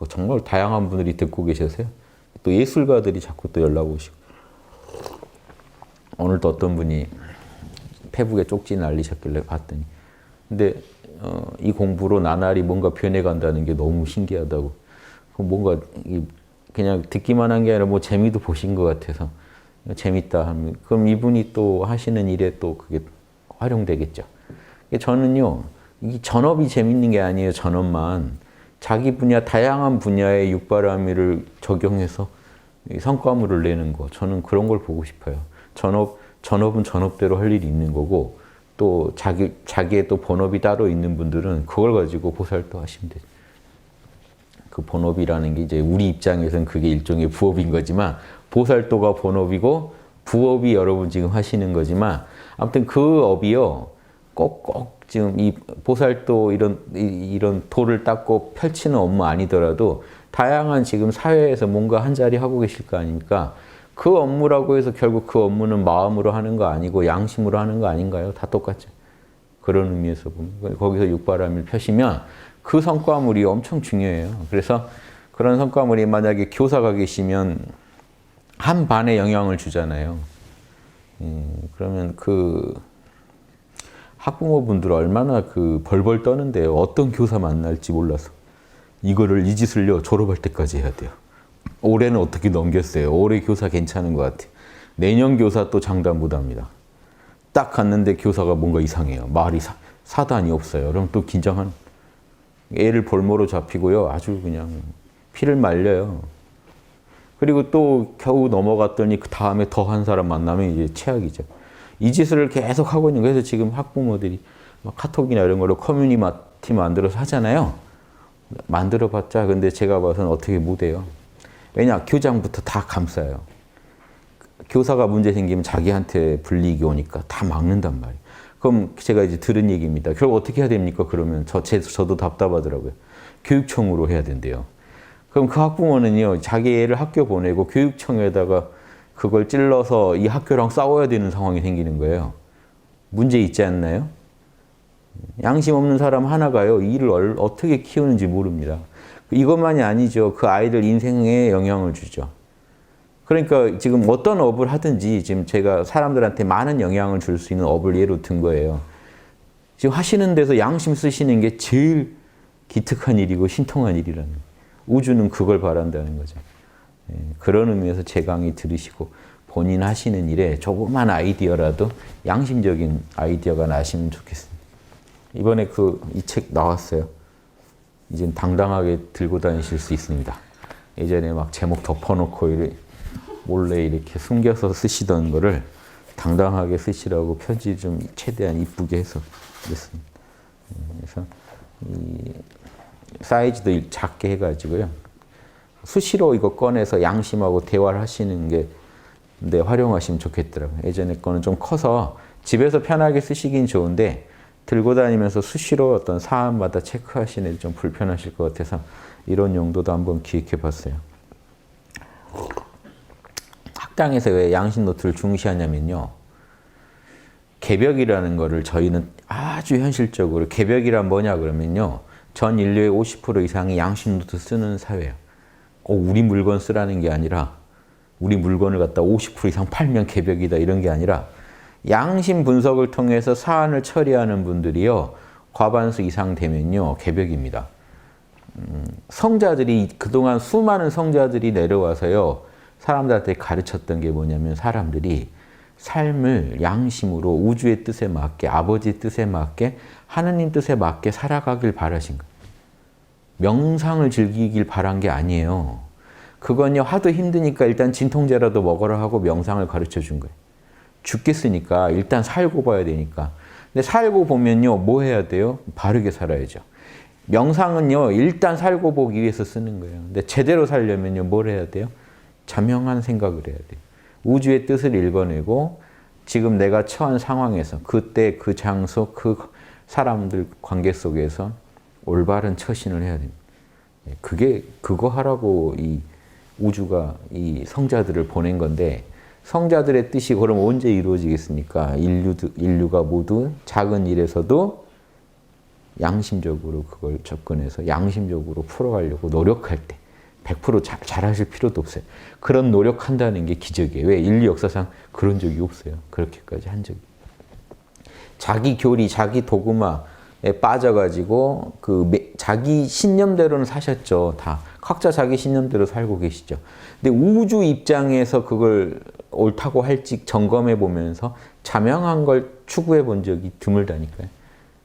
정말 다양한 분들이 듣고 계셔서요. 또 예술가들이 자꾸 또 연락 오시고. 오늘도 어떤 분이 페북에 쪽지 날리셨길래 봤더니 근데 이 공부로 나날이 뭔가 변해간다는 게 너무 신기하다고. 뭔가 그냥 듣기만 한 게 아니라 뭐 재미도 보신 것 같아서 재밌다 하면 그럼 이분이 또 하시는 일에 또 그게 활용되겠죠. 저는요 이 전업이 재밌는 게 아니에요. 전업만 자기 분야 다양한 분야의 육바라밀을 적용해서 성과물을 내는 거 저는 그런 걸 보고 싶어요. 전업은 전업대로 할 일이 있는 거고 또 자기의 또 본업이 따로 있는 분들은 그걸 가지고 보살도 하시면 되죠. 그 본업이라는 게 이제 우리 입장에서는 그게 일종의 부업인 거지만 보살도가 본업이고 부업이 여러분 지금 하시는 거지만 아무튼 그 업이요 꼭 지금 이 보살도 이런 도를 닦고 펼치는 업무 아니더라도 다양한 지금 사회에서 뭔가 한 자리 하고 계실 거 아닙니까? 그 업무라고 해서 결국 그 업무는 마음으로 하는 거 아니고 양심으로 하는 거 아닌가요? 다 똑같죠. 그런 의미에서 보면 거기서 육바람을 펴시면 그 성과물이 엄청 중요해요. 그래서 그런 성과물이 만약에 교사가 계시면 한 반에 영향을 주잖아요. 그러면 그 학부모분들 얼마나 그 벌벌 떠는데요. 어떤 교사 만날지 몰라서. 이거를 이 짓을요 졸업할 때까지 해야 돼요. 올해는 어떻게 넘겼어요. 올해 교사 괜찮은 것 같아요. 내년 교사 또 장담 못합니다. 딱 갔는데 교사가 뭔가 이상해요. 말이 사단이 없어요. 그럼 또 긴장한 애를 볼모로 잡히고요. 아주 그냥 피를 말려요. 그리고 또 겨우 넘어갔더니 그 다음에 더 한 사람 만나면 이제 최악이죠. 이 짓을 계속 하고 있는 거예요. 그래서 지금 학부모들이 막 카톡이나 이런 걸로 커뮤니티 만들어서 하잖아요. 만들어봤자 근데 제가 봐서는 어떻게 못해요. 왜냐? 교장부터 다 감싸요. 교사가 문제 생기면 자기한테 불이익이 오니까 다 막는단 말이에요. 그럼 제가 이제 들은 얘기입니다. 결국 어떻게 해야 됩니까? 그러면 저도 답답하더라고요. 교육청으로 해야 된대요. 그럼 그 학부모는요, 자기 애를 학교 보내고 교육청에다가 그걸 찔러서 이 학교랑 싸워야 되는 상황이 생기는 거예요. 문제 있지 않나요? 양심 없는 사람 하나가요, 일을 어떻게 키우는지 모릅니다. 이것만이 아니죠. 그 아이들 인생에 영향을 주죠. 그러니까 지금 어떤 업을 하든지 지금 제가 사람들한테 많은 영향을 줄 수 있는 업을 예로 든 거예요. 지금 하시는 데서 양심 쓰시는 게 제일 기특한 일이고 신통한 일이라는 거예요. 우주는 그걸 바란다는 거죠. 그런 의미에서 제 강의 들으시고 본인 하시는 일에 조그만 아이디어라도 양심적인 아이디어가 나시면 좋겠습니다. 이번에 이 책 나왔어요. 이젠 당당하게 들고 다니실 수 있습니다. 예전에 막 제목 덮어놓고 몰래 이렇게 숨겨서 쓰시던 거를 당당하게 쓰시라고 편지 좀 최대한 이쁘게 해서 그랬습니다. 그래서 이 사이즈도 작게 해가지고요. 수시로 이거 꺼내서 양심하고 대화를 하시는 게 데 활용하시면 좋겠더라고요. 예전에 거는 좀 커서 집에서 편하게 쓰시긴 좋은데 들고 다니면서 수시로 어떤 사안마다 체크하시는 게 좀 불편하실 것 같아서 이런 용도도 한번 기획해 봤어요. 학당에서 왜 양심 노트를 중시하냐면요. 개벽이라는 거를 저희는 아주 현실적으로 개벽이란 뭐냐 그러면요. 전 인류의 50% 이상이 양심 노트 쓰는 사회예요. 우리 물건 쓰라는 게 아니라 우리 물건을 갖다 50% 이상 팔면 개벽이다 이런 게 아니라 양심 분석을 통해서 사안을 처리하는 분들이요. 과반수 이상 되면요. 개벽입니다. 성자들이 그동안 수많은 성자들이 내려와서요. 사람들한테 가르쳤던 게 뭐냐면 사람들이 삶을 양심으로 우주의 뜻에 맞게 아버지의 뜻에 맞게 하느님 뜻에 맞게 살아가길 바라신 거예요. 명상을 즐기길 바란 게 아니에요. 그건요. 하도 힘드니까 일단 진통제라도 먹으라 하고 명상을 가르쳐 준 거예요. 죽겠으니까 일단 살고 봐야 되니까. 근데 살고 보면요. 뭐 해야 돼요? 바르게 살아야죠. 명상은요. 일단 살고 보기 위해서 쓰는 거예요. 근데 제대로 살려면요. 뭘 해야 돼요? 자명한 생각을 해야 돼요. 우주의 뜻을 읽어내고 지금 내가 처한 상황에서 그때 그 장소 그 사람들 관계 속에서 올바른 처신을 해야 됩니다. 그거 하라고 이 우주가 이 성자들을 보낸 건데 성자들의 뜻이 그럼 언제 이루어지겠습니까? 인류가 모두 작은 일에서도 양심적으로 그걸 접근해서 양심적으로 풀어가려고 노력할 때 100% 잘하실 필요도 없어요. 그런 노력한다는 게 기적이에요. 왜? 인류 역사상 그런 적이 없어요. 그렇게까지 한 적이. 자기 교리, 자기 도구마에 빠져가지고 자기 신념대로는 사셨죠. 다. 각자 자기 신념대로 살고 계시죠. 근데 우주 입장에서 그걸 옳다고 할지 점검해 보면서 자명한 걸 추구해 본 적이 드물다니까요.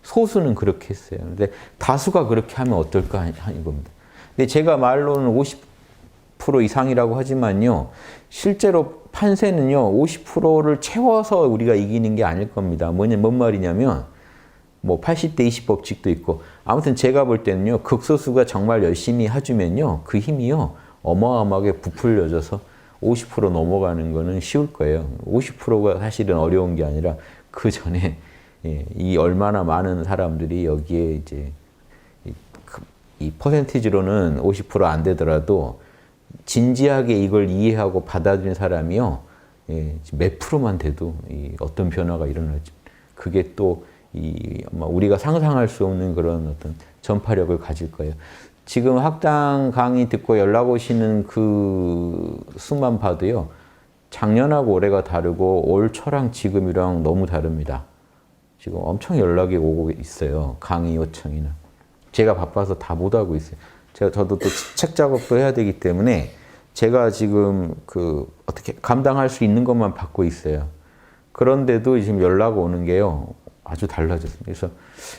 소수는 그렇게 했어요. 근데 다수가 그렇게 하면 어떨까 하는 겁니다. 근데 제가 말로는 50% 이상이라고 하지만요. 실제로 판세는요. 50%를 채워서 우리가 이기는 게 아닐 겁니다. 뭔 말이냐면 뭐 80대 20 법칙도 있고 아무튼 제가 볼 때는요. 극소수가 정말 열심히 해주면요. 그 힘이요. 어마어마하게 부풀려져서 50% 넘어가는 거는 쉬울 거예요. 50%가 사실은 어려운 게 아니라 그 전에 이 얼마나 많은 사람들이 여기에 이제 이 퍼센티지로는 50% 안 되더라도 진지하게 이걸 이해하고 받아들인 사람이요. 몇 프로만 돼도 어떤 변화가 일어날지. 그게 또 우리가 상상할 수 없는 그런 어떤 전파력을 가질 거예요. 지금 학당 강의 듣고 연락 오시는 그 수만 봐도요. 작년하고 올해가 다르고 올 초랑 지금이랑 너무 다릅니다. 지금 엄청 연락이 오고 있어요. 강의 요청이나. 제가 바빠서 다 못하고 있어요. 저도 또 책 작업도 해야 되기 때문에 제가 지금 어떻게 감당할 수 있는 것만 받고 있어요. 그런데도 지금 연락 오는 게요. 아주 달라졌습니다. 그래서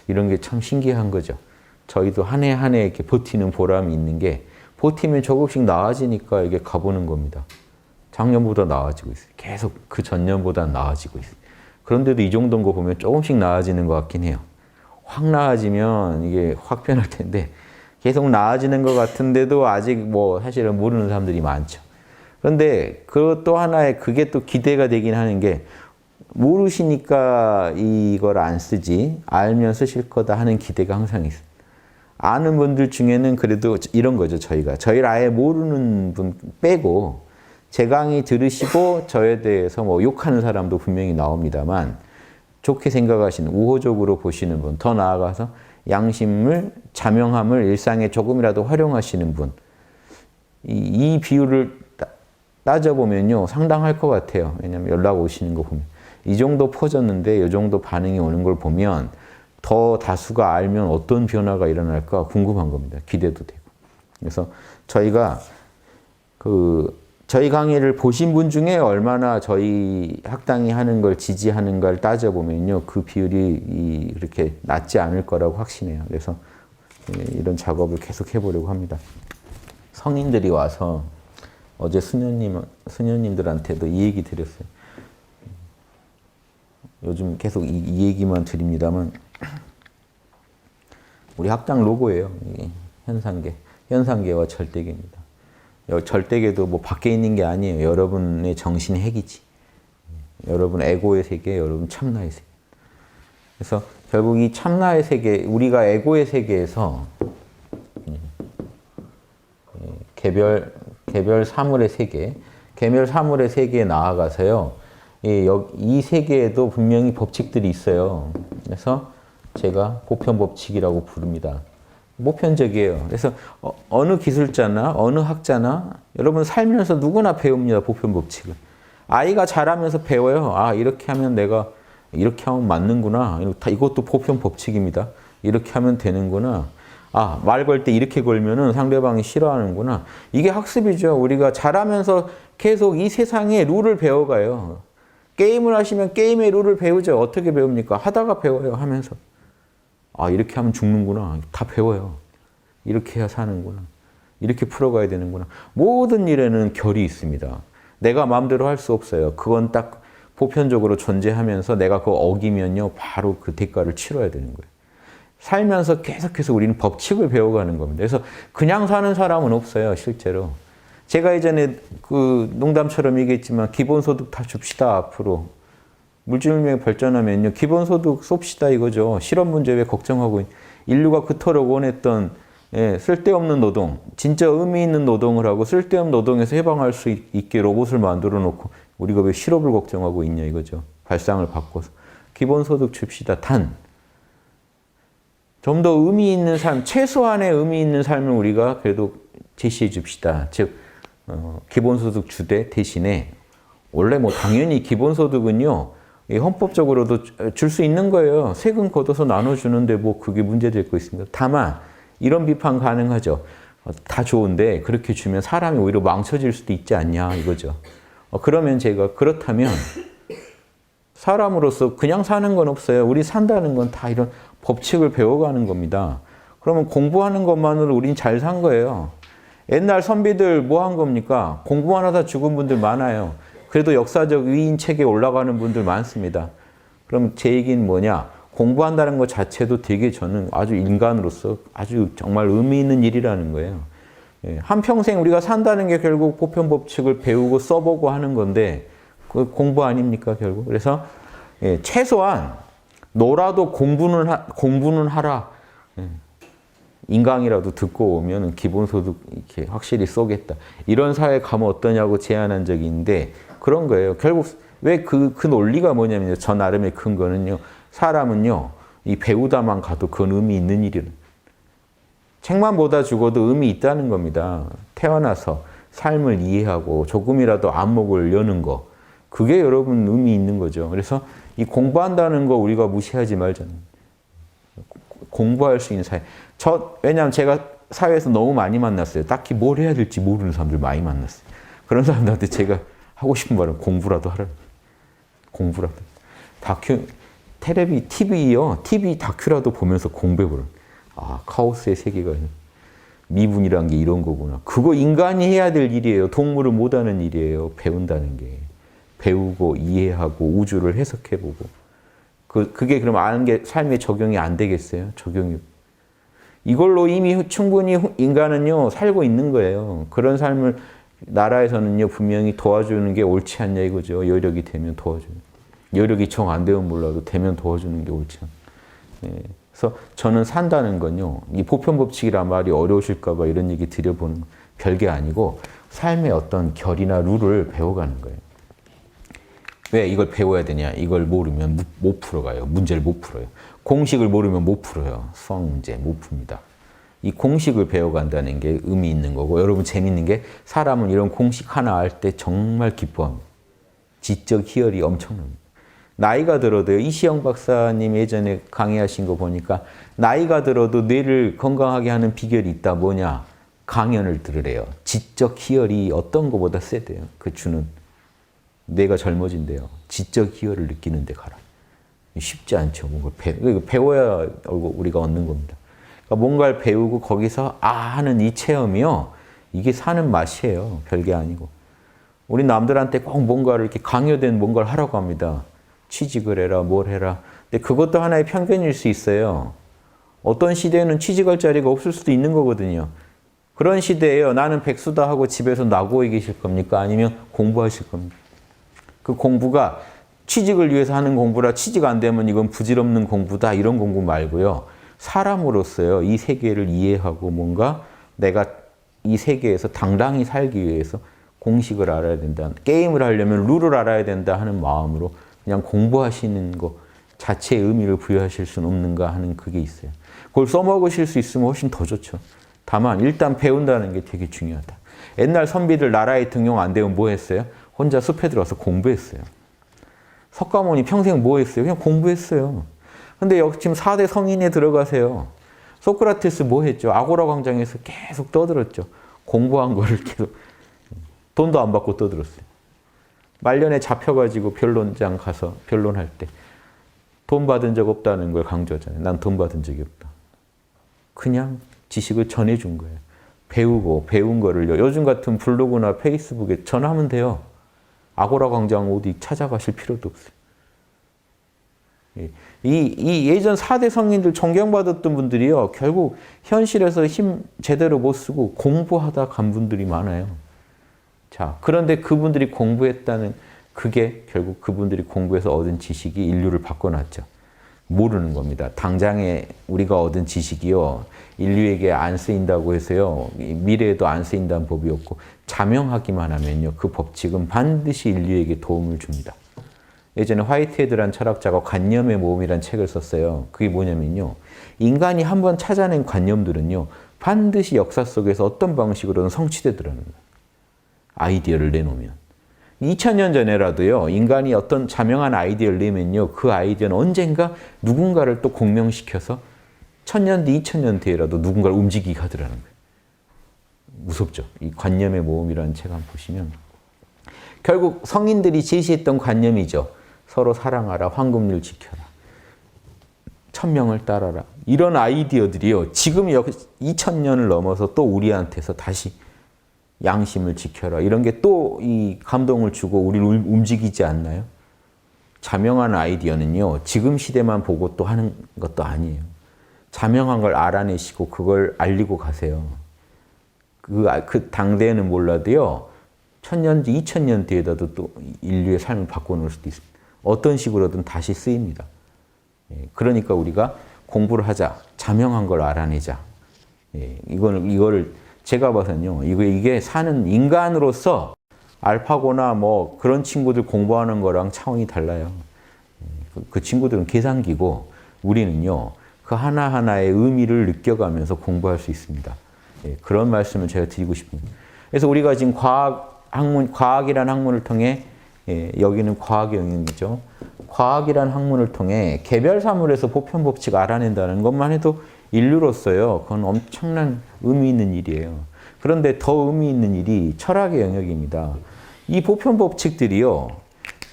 이런 게 참 신기한 거죠. 저희도 한 해 한 해 이렇게 버티는 보람이 있는 게 버티면 조금씩 나아지니까 이게 가보는 겁니다. 작년보다 나아지고 있어요. 계속 그 전년보다 나아지고 있어요. 그런데도 이 정도인 거 보면 조금씩 나아지는 것 같긴 해요. 확 나아지면 이게 확 변할 텐데 계속 나아지는 것 같은데도 아직 뭐 사실은 모르는 사람들이 많죠. 그런데 그것도 하나의 그게 또 기대가 되긴 하는 게 모르시니까 이걸 안 쓰지 알면 쓰실 거다 하는 기대가 항상 있어요. 아는 분들 중에는 그래도 이런 거죠. 저희를 아예 모르는 분 빼고 제 강의 들으시고 저에 대해서 뭐 욕하는 사람도 분명히 나옵니다만 좋게 생각하시는 우호적으로 보시는 분, 더 나아가서 양심을 자명함을 일상에 조금이라도 활용하시는 분, 이 비율을 따져보면요 상당할 것 같아요. 왜냐하면 연락 오시는 거 보면 이 정도 퍼졌는데 이 정도 반응이 오는 걸 보면 더 다수가 알면 어떤 변화가 일어날까 궁금한 겁니다. 기대도 되고. 그래서 저희가 저희 강의를 보신 분 중에 얼마나 저희 학당이 하는 걸 지지하는가를 따져보면요. 그 비율이 이렇게 낮지 않을 거라고 확신해요. 그래서 이런 작업을 계속 해보려고 합니다. 성인들이 와서 어제 수녀님들한테도 이 얘기 드렸어요. 요즘 계속 이 얘기만 드립니다만 우리 학당 로고예요. 현상계와 절대계입니다. 절대계도 뭐 밖에 있는 게 아니에요. 여러분의 정신의 핵이지. 여러분 에고의 세계, 여러분 참나의 세계. 그래서 결국 이 참나의 세계, 우리가 에고의 세계에서 개별 사물의 세계, 개별 사물의 세계에 나아가서요. 이 세계에도 분명히 법칙들이 있어요. 그래서 제가 보편법칙이라고 부릅니다. 보편적이에요. 그래서 어느 기술자나 어느 학자나 여러분 살면서 누구나 배웁니다. 보편법칙을. 아이가 자라면서 배워요. 아 이렇게 하면 내가 이렇게 하면 맞는구나. 이것도 보편법칙입니다. 이렇게 하면 되는구나. 아, 말 걸 때 이렇게 걸면은 상대방이 싫어하는구나. 이게 학습이죠. 우리가 자라면서 계속 이 세상의 룰을 배워가요. 게임을 하시면 게임의 룰을 배우죠. 어떻게 배웁니까? 하다가 배워요. 하면서. 아, 이렇게 하면 죽는구나. 다 배워요. 이렇게 해야 사는구나. 이렇게 풀어가야 되는구나. 모든 일에는 결이 있습니다. 내가 마음대로 할 수 없어요. 그건 딱 보편적으로 존재하면서 내가 그거 어기면요. 바로 그 대가를 치러야 되는 거예요. 살면서 계속해서 우리는 법칙을 배워가는 겁니다. 그래서 그냥 사는 사람은 없어요. 실제로. 제가 예전에 농담처럼 얘기했지만 기본소득 다 줍시다. 앞으로. 물질문명이 발전하면요. 기본소득 쏩시다 이거죠. 실업 문제 왜 걱정하고 인류가 그토록 원했던 쓸데없는 노동, 진짜 의미 있는 노동을 하고 쓸데없는 노동에서 해방할 수 있게 로봇을 만들어 놓고 우리가 왜 실업을 걱정하고 있냐 이거죠. 발상을 바꿔서. 기본소득 줍시다. 좀 더 의미 있는 삶, 최소한의 의미 있는 삶을 우리가 그래도 제시해 줍시다. 즉 기본소득 주대 대신에 원래 뭐 당연히 기본소득은요 헌법적으로도 줄 수 있는 거예요. 세금 걷어서 나눠주는데 뭐 그게 문제될 거 있습니까? 다만 이런 비판 가능하죠. 다 좋은데 그렇게 주면 사람이 오히려 망쳐질 수도 있지 않냐 이거죠. 그러면 제가 그렇다면 사람으로서 그냥 사는 건 없어요. 우리 산다는 건 다 이런 법칙을 배워가는 겁니다. 그러면 공부하는 것만으로 우린 잘 산 거예요. 옛날 선비들 뭐 한 겁니까? 공부만 하다 죽은 분들 많아요. 그래도 역사적 위인 책에 올라가는 분들 많습니다. 그럼 제 얘기는 뭐냐? 공부한다는 것 자체도 되게 저는 아주 인간으로서 아주 정말 의미 있는 일이라는 거예요. 한평생 우리가 산다는 게 결국 보편 법칙을 배우고 써보고 하는 건데 그 공부 아닙니까 결국? 그래서 최소한 너라도 공부는 하라. 인강이라도 듣고 오면 기본소득 이렇게 확실히 쏘겠다. 이런 사회 가면 어떠냐고 제안한 적이 있는데 그런 거예요. 결국 왜 그 논리가 뭐냐면요. 저 나름의 근거는요. 사람은요. 이 배우다만 가도 그건 의미 있는 일이에요. 책만 보다 죽어도 의미 있다는 겁니다. 태어나서 삶을 이해하고 조금이라도 안목을 여는 거. 그게 여러분 의미 있는 거죠. 그래서 이 공부한다는 거 우리가 무시하지 말잖아요. 공부할 수 있는 사회. 왜냐하면 제가 사회에서 너무 많이 만났어요. 딱히 뭘 해야 될지 모르는 사람들 많이 만났어요. 그런 사람들한테 제가 하고 싶은 말은 공부라도 하라. 공부라도. TV 다큐라도 보면서 공부해보라. 아, 카오스의 세계가 미분이란 게 이런 거구나. 그거 인간이 해야 될 일이에요. 동물은 못하는 일이에요. 배운다는 게. 배우고 이해하고 우주를 해석해보고. 그게 그럼 아는 게 삶에 적용이 안 되겠어요? 적용이. 이걸로 이미 충분히 인간은요, 살고 있는 거예요. 그런 삶을 나라에서는요, 분명히 도와주는 게 옳지 않냐 이거죠. 여력이 되면 도와주는. 여력이 정 안 되면 몰라도 되면 도와주는 게 옳지 않아요. 그래서 저는 산다는 건요, 이 보편법칙이란 말이 어려우실까 봐 이런 얘기 드려보는 별게 아니고 삶의 어떤 결이나 룰을 배워가는 거예요. 왜 이걸 배워야 되냐? 이걸 모르면 못 풀어가요. 문제를 못 풀어요. 공식을 모르면 못 풀어요. 수학 문제 못 풉니다. 이 공식을 배워간다는 게 의미 있는 거고 여러분 재밌는 게 사람은 이런 공식 하나 알 때 정말 기뻐합니다. 지적 희열이 엄청납니다. 나이가 들어도요. 이시영 박사님 예전에 강의하신 거 보니까 나이가 들어도 뇌를 건강하게 하는 비결이 있다. 뭐냐? 강연을 들으래요. 지적 희열이 어떤 것보다 세대요. 그 주는. 뇌가 젊어진대요. 지적 희열을 느끼는 데 가라. 쉽지 않죠. 뭔가 배워야 우리가 얻는 겁니다. 그러니까 뭔가를 배우고 거기서 하는 이 체험이요. 이게 사는 맛이에요. 별게 아니고. 우리 남들한테 꼭 뭔가를 이렇게 강요된 뭔가를 하라고 합니다. 취직을 해라, 뭘 해라. 근데 그것도 하나의 편견일 수 있어요. 어떤 시대에는 취직할 자리가 없을 수도 있는 거거든요. 그런 시대에요. 나는 백수다 하고 집에서 나고에 계실 겁니까? 아니면 공부하실 겁니까? 그 공부가 취직을 위해서 하는 공부라 취직 안 되면 이건 부질없는 공부다 이런 공부 말고요. 사람으로서요. 이 세계를 이해하고 뭔가 내가 이 세계에서 당당히 살기 위해서 공식을 알아야 된다. 게임을 하려면 룰을 알아야 된다 하는 마음으로 그냥 공부하시는 것 자체의 의미를 부여하실 수는 없는가 하는 그게 있어요. 그걸 써먹으실 수 있으면 훨씬 더 좋죠. 다만 일단 배운다는 게 되게 중요하다. 옛날 선비들 나라에 등용 안 되면 뭐 했어요? 혼자 숲에 들어가서 공부했어요. 석가모니 평생 뭐 했어요? 그냥 공부했어요. 근데 여기 지금 4대 성인에 들어가세요. 소크라테스 뭐 했죠? 아고라 광장에서 계속 떠들었죠. 공부한 거를 계속 돈도 안 받고 떠들었어요. 말년에 잡혀가지고 변론장 가서 변론할 때 돈 받은 적 없다는 걸 강조하잖아요. 난 돈 받은 적이 없다. 그냥 지식을 전해준 거예요. 배우고 배운 거를요. 요즘 같은 블로그나 페이스북에 전하면 돼요. 아고라 광장 어디 찾아가실 필요도 없어요. 이 예전 4대 성인들 존경받았던 분들이요. 결국 현실에서 힘 제대로 못 쓰고 공부하다 간 분들이 많아요. 자, 그런데 그분들이 공부했다는 그게 결국 그분들이 공부해서 얻은 지식이 인류를 바꿔놨죠. 모르는 겁니다. 당장에 우리가 얻은 지식이요. 인류에게 안 쓰인다고 해서요. 미래에도 안 쓰인다는 법이 없고 자명하기만 하면요. 그 법칙은 반드시 인류에게 도움을 줍니다. 예전에 화이트헤드란 철학자가 관념의 모험이라는 책을 썼어요. 그게 뭐냐면요. 인간이 한번 찾아낸 관념들은요. 반드시 역사 속에서 어떤 방식으로든 성취되더라는 거예요. 아이디어를 내놓으면. 2000년 전에라도요. 인간이 어떤 자명한 아이디어를 내면요. 그 아이디어는 언젠가 누군가를 또 공명시켜서 1000년 뒤, 2000년 뒤에라도 누군가를 움직이게 하더라는 거예요. 무섭죠. 이 관념의 모험이라는 책 한번 보시면. 결국 성인들이 제시했던 관념이죠. 서로 사랑하라, 황금률 지켜라, 천명을 따라라. 이런 아이디어들이요. 지금 2000년을 넘어서 또 우리한테서 다시 양심을 지켜라. 이런 게 또 이 감동을 주고 우리를 움직이지 않나요? 자명한 아이디어는요. 지금 시대만 보고 또 하는 것도 아니에요. 자명한 걸 알아내시고 그걸 알리고 가세요. 그 당대에는 몰라도요. 1000년 뒤, 2000년 뒤에도 또 인류의 삶을 바꿔놓을 수도 있습니다. 어떤 식으로든 다시 쓰입니다. 그러니까 우리가 공부를 하자. 자명한 걸 알아내자. 이거를 제가 봐서는요. 이게 사는 인간으로서 알파고나 뭐 그런 친구들 공부하는 거랑 차원이 달라요. 그 친구들은 계산기고 우리는요. 그 하나하나의 의미를 느껴가면서 공부할 수 있습니다. 그런 말씀을 제가 드리고 싶습니다. 그래서 우리가 지금 과학이라는 학문을 통해 여기는 과학의 영역이죠. 과학이라는 학문을 통해 개별 사물에서 보편 법칙 알아낸다는 것만 해도 인류로서요. 그건 엄청난 의미 있는 일이에요. 그런데 더 의미 있는 일이 철학의 영역입니다. 이 보편 법칙들이요.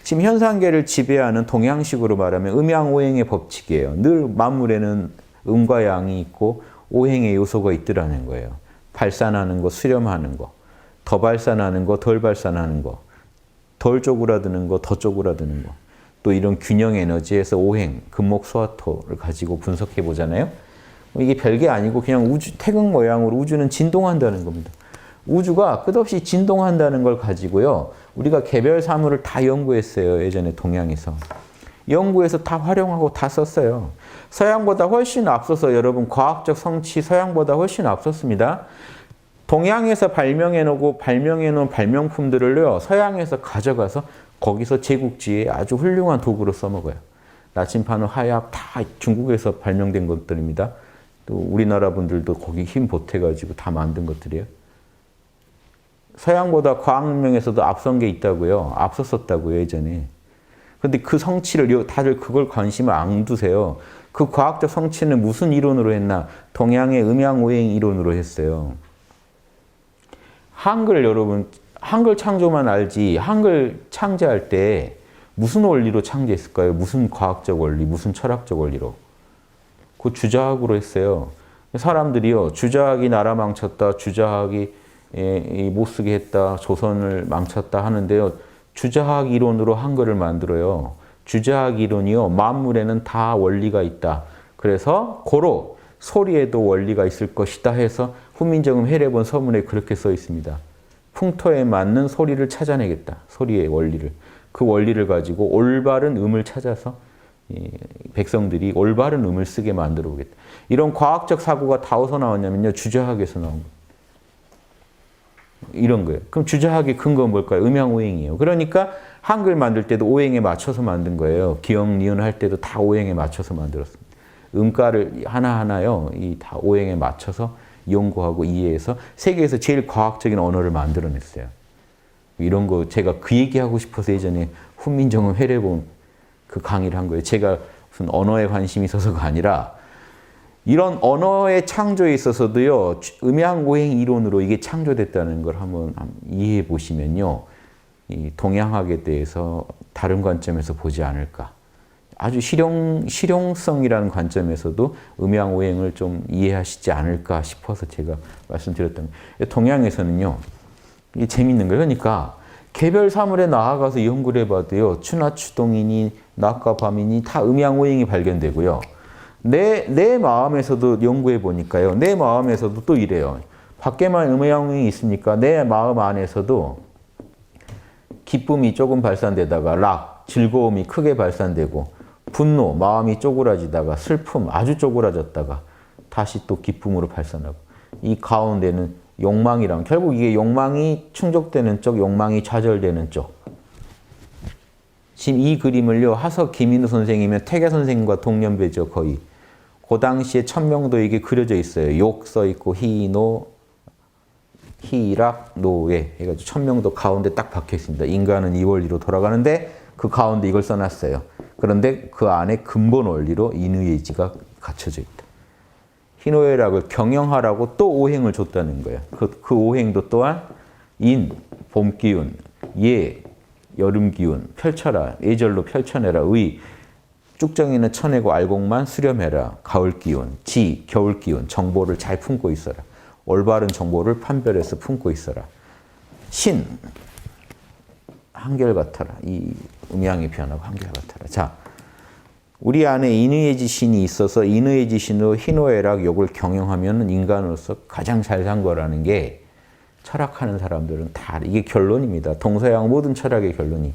지금 현상계를 지배하는 동양식으로 말하면 음양오행의 법칙이에요. 늘 만물에는 음과 양이 있고 오행의 요소가 있더라는 거예요. 발산하는 거, 수렴하는 거, 더 발산하는 거, 덜 발산하는 거, 덜 쪼그라드는 거, 더 쪼그라드는 거. 또 이런 균형 에너지에서 오행, 금목수화토를 가지고 분석해 보잖아요. 이게 별게 아니고 그냥 태극 모양으로 우주는 진동한다는 겁니다. 우주가 끝없이 진동한다는 걸 가지고요. 우리가 개별 사물을 다 연구했어요. 예전에 동양에서. 연구해서 다 활용하고 다 썼어요. 서양보다 훨씬 앞서서 여러분 과학적 성취 서양보다 훨씬 앞섰습니다. 동양에서 발명해 놓은 발명품들을요. 서양에서 가져가서 거기서 제국주의에 아주 훌륭한 도구로 써먹어요. 나침반은 화약 다 중국에서 발명된 것들입니다. 또 우리나라 분들도 거기 힘 보태가지고 다 만든 것들이에요. 서양보다 과학명에서도 앞선 게 있다고요. 앞섰었다고요, 예전에. 그런데 그 성취를, 다들 그걸 관심을 안 두세요. 그 과학적 성취는 무슨 이론으로 했나? 동양의 음양오행 이론으로 했어요. 한글 여러분, 한글 창조만 알지, 한글 창제할 때 무슨 원리로 창제했을까요? 무슨 과학적 원리, 무슨 철학적 원리로? 그 주자학으로 했어요. 사람들이요, 주자학이 나라 망쳤다, 주자학이 못 쓰게 했다, 조선을 망쳤다 하는데요. 주자학 이론으로 한글을 만들어요. 주자학 이론이요. 만물에는 다 원리가 있다. 그래서 고로 소리에도 원리가 있을 것이다 해서 후민정음 해례본 서문에 그렇게 써 있습니다. 풍토에 맞는 소리를 찾아내겠다. 소리의 원리를. 그 원리를 가지고 올바른 음을 찾아서 백성들이 올바른 음을 쓰게 만들어 오겠다. 이런 과학적 사고가 다 어디서 나왔냐면요. 주자학에서 나온 거예요. 이런 거예요. 그럼 주자학의 근거는 뭘까요? 음양오행이에요. 그러니까 한글 만들 때도 오행에 맞춰서 만든 거예요. 기역, 니은 할 때도 다 오행에 맞춰서 만들었습니다. 음가를 하나하나요. 이 다 오행에 맞춰서 연구하고 이해해서 세계에서 제일 과학적인 언어를 만들어냈어요. 이런 거 제가 그 얘기하고 싶어서 예전에 훈민정음 회례본 그 강의를 한 거예요. 제가 무슨 언어에 관심이 있어서가 아니라 이런 언어의 창조에 있어서도요. 음양오행 이론으로 이게 창조됐다는 걸 한번 이해해 보시면요. 이 동양학에 대해서 다른 관점에서 보지 않을까. 아주 실용성이라는 관점에서도 음양오행을 좀 이해하시지 않을까 싶어서 제가 말씀드렸던 거예요. 동양에서는요. 이게 재밌는 거예요. 그러니까 개별 사물에 나아가서 연구를 해봐도요. 추나 추동이니 낮과 밤이니 다 음양오행이 발견되고요. 내 마음에서도 연구해 보니까요. 내 마음에서도 또 이래요. 밖에만 음양오행이 있으니까 내 마음 안에서도 기쁨이 조금 발산되다가 락, 즐거움이 크게 발산되고 분노, 마음이 쪼그라지다가 슬픔, 아주 쪼그라졌다가 다시 또 기쁨으로 발산하고 이 가운데는 욕망이랑 결국 이게 욕망이 충족되는 쪽, 욕망이 좌절되는 쪽 지금 이 그림을요, 하석 김인우 선생이면 태계 선생님과 동년배죠, 거의. 그 당시에 천명도에게 그려져 있어요. 욕 써 있고 희노, 희락, 노예 해가지고 천명도 가운데 딱 박혀 있습니다. 인간은 이 원리로 돌아가는데 그 가운데 이걸 써놨어요. 그런데 그 안에 근본 원리로 인의예지가 갖춰져 있다. 희노애락을 경영하라고 또 오행을 줬다는 거예요. 그 오행도 또한 인, 봄 기운, 예, 여름 기운, 펼쳐라, 예절로 펼쳐내라, 의, 쭉정이는 쳐내고 알곡만 수렴해라, 가을 기운, 지, 겨울 기운, 정보를 잘 품고 있어라. 올바른 정보를 판별해서 품고 있어라. 신, 한결같아라. 이 음양의 변화가 한결같아라. 자, 우리 안에 인의예지 신이 있어서 인의예지 신으로 희노애락 욕을 경영하면 인간으로서 가장 잘 산 거라는 게 철학하는 사람들은 다 이게 결론입니다. 동서양 모든 철학의 결론이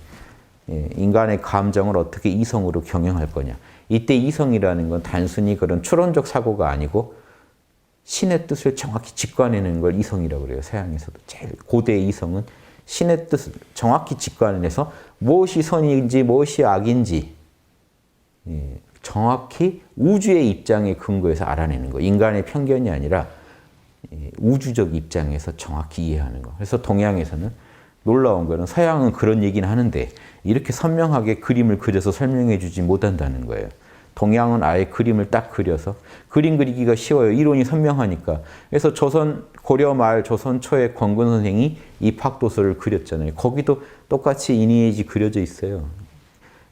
인간의 감정을 어떻게 이성으로 경영할 거냐. 이때 이성이라는 건 단순히 그런 추론적 사고가 아니고 신의 뜻을 정확히 직관해내는 걸 이성이라고 그래요. 서양에서도 제일 고대의 이성은 신의 뜻을 정확히 직관해내서 무엇이 선인지 무엇이 악인지 정확히 우주의 입장에 근거해서 알아내는 거. 인간의 편견이 아니라 우주적 입장에서 정확히 이해하는 거. 그래서 동양에서는 놀라운 거는 서양은 그런 얘기는 하는데 이렇게 선명하게 그림을 그려서 설명해 주지 못한다는 거예요. 동양은 아예 그림을 딱 그려서 그림 그리기가 쉬워요. 이론이 선명하니까. 그래서 고려 말 조선 초에 권근 선생이 입학도서를 그렸잖아요. 거기도 똑같이 인의예지 그려져 있어요.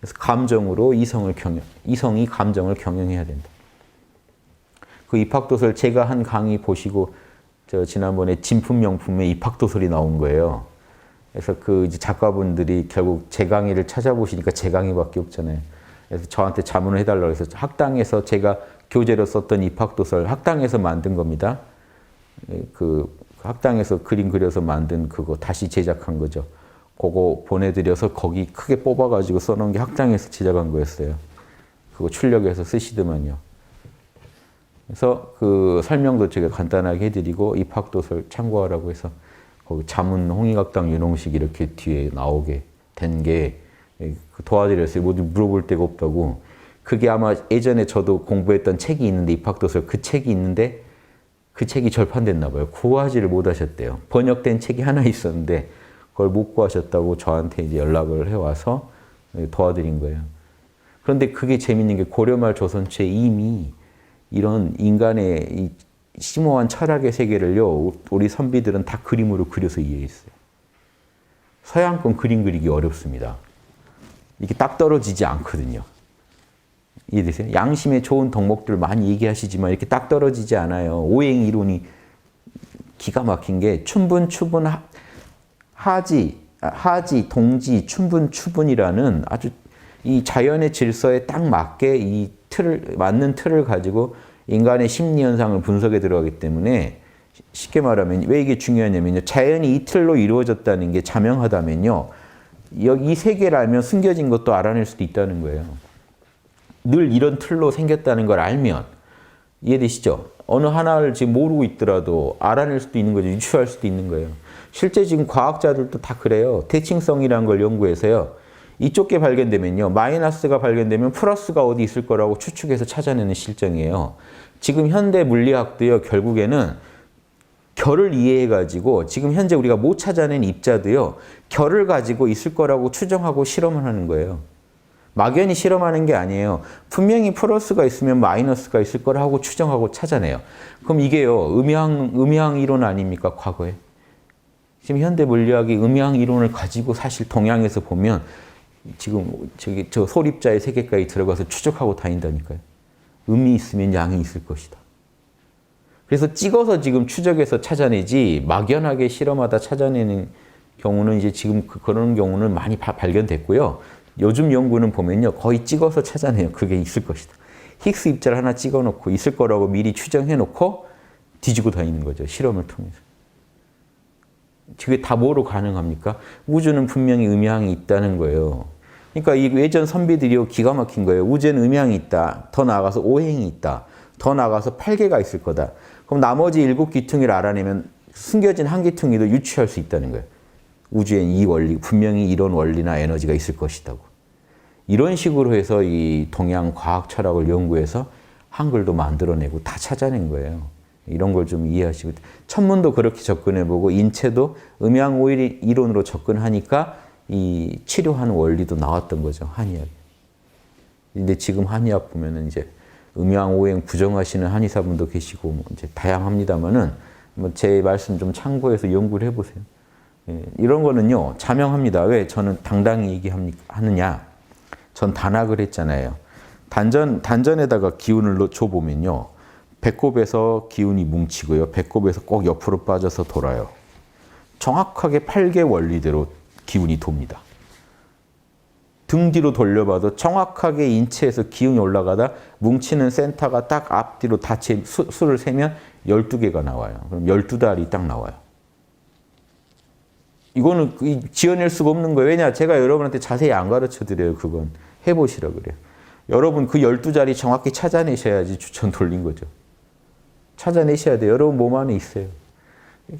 그래서 감정으로 이성이 감정을 경영해야 된다. 그 입학도서를 제가 한 강의 보시고 지난번에 진품명품에 입학도설이 나온 거예요. 그래서 그 이제 작가분들이 결국 제 강의를 찾아보시니까 제 강의밖에 없잖아요. 그래서 저한테 자문을 해달라고 해서 학당에서 제가 교재로 썼던 입학도설 학당에서 만든 겁니다. 그 학당에서 그림 그려서 만든 그거 다시 제작한 거죠. 그거 보내드려서 거기 크게 뽑아가지고 써놓은 게 학당에서 제작한 거였어요. 그거 출력해서 쓰시더만요. 그래서 그 설명도 제가 간단하게 해드리고 입학도설 참고하라고 해서 거기 자문 홍익학당 윤홍식 이렇게 뒤에 나오게 된 게 도와드렸어요. 뭐 물어볼 데가 없다고. 그게 아마 예전에 저도 공부했던 책이 있는데 입학도설 그 책이 있는데 그 책이 절판됐나 봐요. 구하지를 못하셨대요. 번역된 책이 하나 있었는데 그걸 못 구하셨다고 저한테 이제 연락을 해와서 도와드린 거예요. 그런데 그게 재밌는 게 고려말 조선초에 이미 이런 인간의 이 심오한 철학의 세계를요, 우리 선비들은 다 그림으로 그려서 이해했어요. 서양 건 그림 그리기 어렵습니다. 이게 딱 떨어지지 않거든요. 이해되세요? 양심에 좋은 덕목들 많이 얘기하시지만 이렇게 딱 떨어지지 않아요. 오행 이론이 기가 막힌 게 춘분, 추분, 하지, 동지, 춘분, 추분이라는 아주 이 자연의 질서에 딱 맞게 이 맞는 틀을 가지고 인간의 심리 현상을 분석에 들어가기 때문에 쉽게 말하면 왜 이게 중요하냐면요. 자연이 이 틀로 이루어졌다는 게 자명하다면요. 이 세계를 알면 숨겨진 것도 알아낼 수도 있다는 거예요. 늘 이런 틀로 생겼다는 걸 알면 이해되시죠? 어느 하나를 지금 모르고 있더라도 알아낼 수도 있는 거죠. 유추할 수도 있는 거예요. 실제 지금 과학자들도 다 그래요. 대칭성이라는 걸 연구해서요. 이쪽 게 발견되면요. 마이너스가 발견되면 플러스가 어디 있을 거라고 추측해서 찾아내는 실정이에요. 지금 현대 물리학도요. 결국에는 결을 이해해가지고 지금 현재 우리가 못 찾아낸 입자도요. 결을 가지고 있을 거라고 추정하고 실험을 하는 거예요. 막연히 실험하는 게 아니에요. 분명히 플러스가 있으면 마이너스가 있을 거라고 추정하고 찾아내요. 그럼 이게요. 음양 이론 아닙니까? 과거에. 지금 현대 물리학이 음양 이론을 가지고 사실 동양에서 보면 지금 저 소립자의 세계까지 들어가서 추적하고 다닌다니까요. 음이 있으면 양이 있을 것이다. 그래서 찍어서 지금 추적해서 찾아내지 막연하게 실험하다 찾아내는 경우는 이제 지금 그런 경우는 많이 발견됐고요. 요즘 연구는 보면요. 거의 찍어서 찾아내요. 그게 있을 것이다. 힉스 입자를 하나 찍어놓고 있을 거라고 미리 추정해놓고 뒤지고 다니는 거죠. 실험을 통해서. 그게 다 뭐로 가능합니까? 우주는 분명히 음양이 있다는 거예요. 그러니까 이 예전 선비들이 기가 막힌 거예요. 우주에는 음양이 있다. 더 나아가서 오행이 있다. 더 나아가서 8개가 있을 거다. 그럼 나머지 7기퉁이를 알아내면 숨겨진 한 기퉁이도 유추할 수 있다는 거예요. 우주엔 이 원리, 분명히 이런 원리나 에너지가 있을 것이라고. 이런 식으로 해서 이 동양 과학 철학을 연구해서 한글도 만들어내고 다 찾아낸 거예요. 이런 걸 좀 이해하시고 천문도 그렇게 접근해보고 인체도 음양오일 이론으로 접근하니까 이 치료하는 원리도 나왔던 거죠. 한의학. 근데 지금 한의학 보면은 이제 음양오행 부정하시는 한의사분도 계시고 뭐 이제 다양합니다만은 뭐 제 말씀 좀 참고해서 연구를 해보세요. 예, 이런 거는요 자명합니다. 왜 저는 당당히 얘기하느냐? 전 단학을 했잖아요. 단전에다가 기운을 줘보면요. 배꼽에서 기운이 뭉치고요. 배꼽에서 꼭 옆으로 빠져서 돌아요. 정확하게 8개 원리대로 기운이 돕니다. 등 뒤로 돌려봐도 정확하게 인체에서 기운이 올라가다 뭉치는 센터가 딱 앞뒤로 닫혀 수를 세면 12개가 나와요. 그럼 12달이 딱 나와요. 이거는 지어낼 수가 없는 거예요. 왜냐? 제가 여러분한테 자세히 안 가르쳐 드려요. 그건 해보시라 그래요. 여러분 그 12자리 정확히 찾아내셔야지 추천 돌린 거죠. 찾아내셔야 돼요. 여러분 몸 안에 있어요.